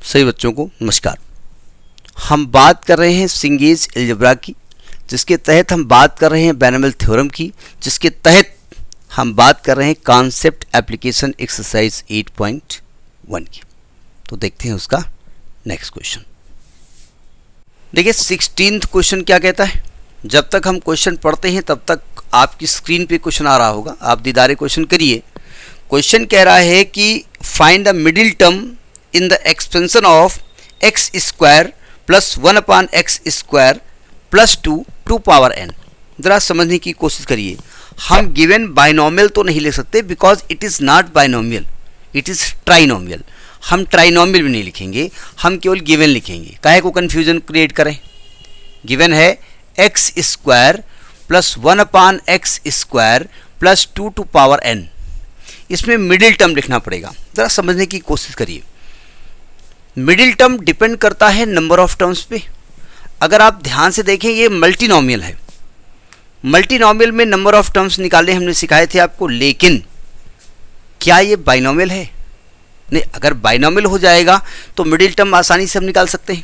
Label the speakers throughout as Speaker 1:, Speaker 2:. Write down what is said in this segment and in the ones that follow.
Speaker 1: सभी बच्चों को नमस्कार। हम बात कर रहे हैं सिंगेज अलजेब्रा की, जिसके तहत हम बात कर रहे हैं बाइनोमियल थ्योरम की, जिसके तहत हम बात कर रहे हैं कॉन्सेप्ट एप्लीकेशन एक्सरसाइज 8.1 की। तो देखते हैं उसका नेक्स्ट क्वेश्चन। देखिए 16th क्वेश्चन क्या कहता है। जब तक हम क्वेश्चन पढ़ते हैं तब तक आपकी स्क्रीन पे क्वेश्चन आ रहा होगा, आप दीदारे क्वेश्चन करिए। क्वेश्चन कह रहा है कि find the middle term in the expansion of x square plus 1 upon x square plus 2 to power n। ज़रा समझने की कोशिश करिए। हम गिवन बाइनोमियल तो नहीं लिख सकते because it is not binomial, it is trinomial. हम ट्राइनोमियल भी नहीं लिखेंगे, हम केवल गिवन लिखेंगे। काहे को कन्फ्यूजन क्रिएट करें। गिवन है x square plus 1 upon x square plus 2 to power n। इसमें मिडिल टर्म लिखना पड़ेगा। ज़रा समझने की कोशिश करिए। मिडिल टर्म डिपेंड करता है नंबर ऑफ टर्म्स पे। अगर आप ध्यान से देखें ये मल्टीनोमियल है। मल्टीनोमियल में नंबर ऑफ टर्म्स निकालने हमने सिखाए थे आपको, लेकिन क्या ये बाइनोमियल है? नहीं। अगर बाइनोमियल हो जाएगा तो मिडिल टर्म आसानी से हम निकाल सकते हैं।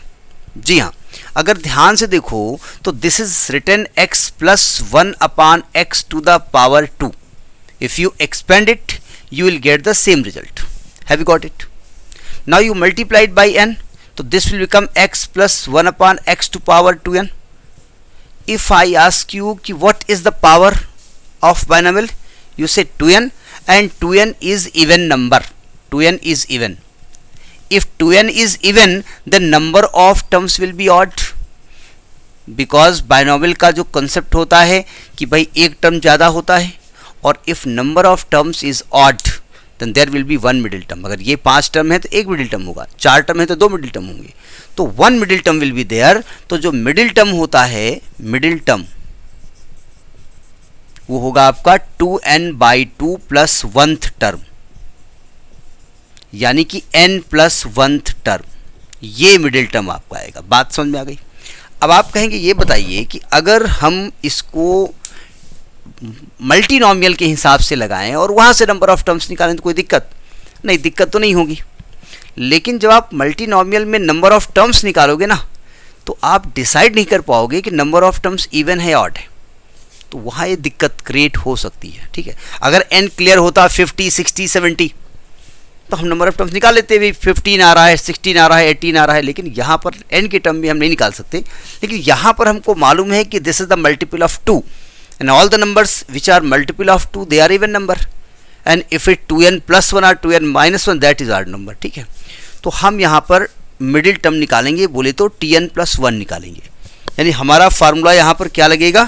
Speaker 1: जी हाँ, अगर ध्यान से देखो तो this is written x plus 1 upon x to the power 2। If you expand it you will get the same result. Have you got it? Now you multiply it by n, so this will become x plus 1 upon x to power 2n. If I ask you कि what is the power of binomial, you say 2n, and 2n is even number. 2n is even. If 2n is even, then number of terms will be odd. Because binomial का जो concept होता है कि भाई एक term ज़्यादा होता है, और if number of terms is odd then there will be one middle term. अगर ये 5 टर्म है तो एक मिडिल टर्म होगा, 4 टर्म है तो 2 मिडिल टर्म होंगे, तो 1 middle term will be there. तो जो मिडिल टर्म होता है, मिडिल टर्म वो होगा आपका 2n/2 प्लस 1th टर्म, यानी कि n प्लस 1th टर्म। ये मिडिल टर्म आपका आएगा। बात समझ में आ गई। अब आप कहेंगे ये बताइए कि अगर हम इसको मल्टीनोमियल के हिसाब से लगाएं और वहाँ से नंबर ऑफ टर्म्स निकालें तो कोई दिक्कत नहीं। दिक्कत तो नहीं होगी, लेकिन जब आप मल्टीनोमियल में नंबर ऑफ टर्म्स निकालोगे ना, तो आप डिसाइड नहीं कर पाओगे कि नंबर ऑफ टर्म्स इवन है ऑड है, तो वहाँ ये दिक्कत क्रिएट हो सकती है। ठीक है, अगर n क्लियर होता 50, 60, 70 तो हम नंबर ऑफ टर्म्स निकाल लेते भी। 15 आ रहा है, 16 आ रहा है, 18 आ रहा है, लेकिन यहाँ पर n के टर्म भी हम नहीं निकाल सकते। लेकिन यहाँ पर हमको मालूम है कि this is the multiple of 2, and all the numbers which are multiple of 2 they are even number, and if it 2n plus 1 or 2n minus 1 that is odd number। ठीक है, तो हम यहाँ पर मिडिल टर्म निकालेंगे, बोले तो tn plus 1 निकालेंगे। यानी हमारा फार्मूला यहाँ पर क्या लगेगा,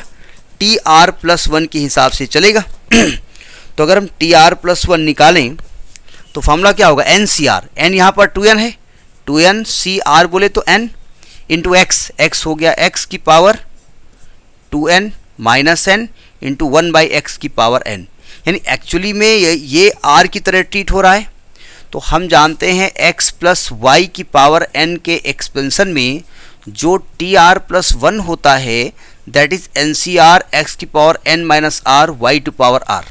Speaker 1: tr plus 1 के हिसाब से चलेगा। तो अगर हम tr plus 1 निकालें तो फार्मूला क्या होगा, ncr। n यहाँ पर 2n है, 2n cr बोले तो n इंटू एक्स, x हो गया x की power 2n minus n into 1/x की पावर n। यानी एक्चुअली में ये r की तरह ट्रीट हो रहा है। तो हम जानते हैं x प्लस वाई की पावर n के एक्सपेंशन में जो tr प्लस 1 होता है दैट इज ncr x की power n minus r y to power r।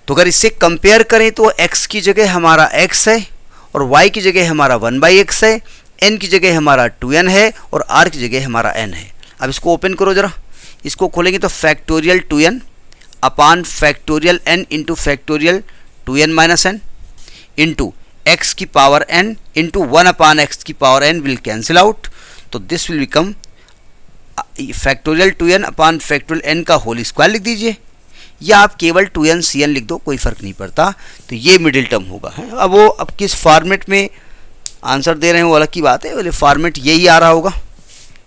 Speaker 1: तो अगर इससे कंपेयर करें तो x की जगह हमारा x है और y की जगह हमारा 1/x है, n की जगह हमारा 2n है और r की जगह हमारा n है। अब इसको ओपन करो जरा। इसको खोलेंगे तो factorial 2n upon factorial n into factorial 2n minus n into x की power n into 1 upon x की power n will cancel out. तो this will become factorial 2n upon factorial n का whole square लिख दीजिए, या आप केवल 2n cn लिख दो, कोई फ़र्क नहीं पड़ता। तो ये मिडिल टर्म होगा। अब वो अब किस फॉर्मेट में आंसर दे रहे हैं वो अलग की बात है, बोले फॉर्मेट यही आ रहा होगा।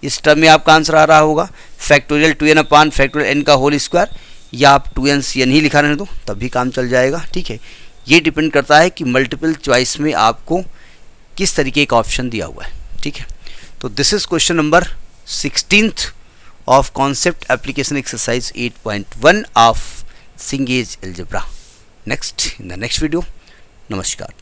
Speaker 1: इस टर्म में आपका आंसर आ रहा होगा factorial 2n upon factorial n का होल स्क्वायर, या आप 2n cn ही लिखा रहने दो तब भी काम चल जाएगा। ठीक है, ये डिपेंड करता है कि मल्टीपल चॉइस में आपको किस तरीके का ऑप्शन दिया हुआ है। ठीक है, तो this is question number 16th of concept application exercise 8.1 of सिंगेज algebra. Next in the next video. नमस्कार।